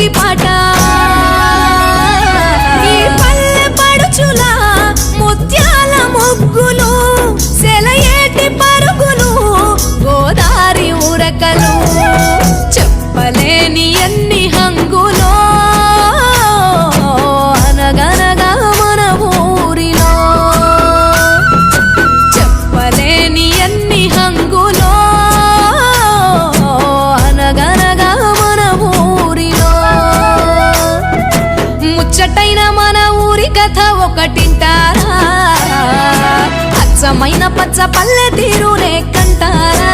ఇంటి పాట ఈ పల్లె పడుచుల ముత్యాల ముగ్గులు సెలయేటి పరుగులు గోదారి ఉరకలు చెప్పలేని ఎన్ని హంగులో అనగనగా మన ఊరిలో చెప్పలేని ఎన్ని హంగులో అనగనగా మన ఊరిలో ముచ్చటైన మన ఊరి కథ ఒకటింటారా అచ్చమైన పచ్చ పల్లె తీరునే కంటారా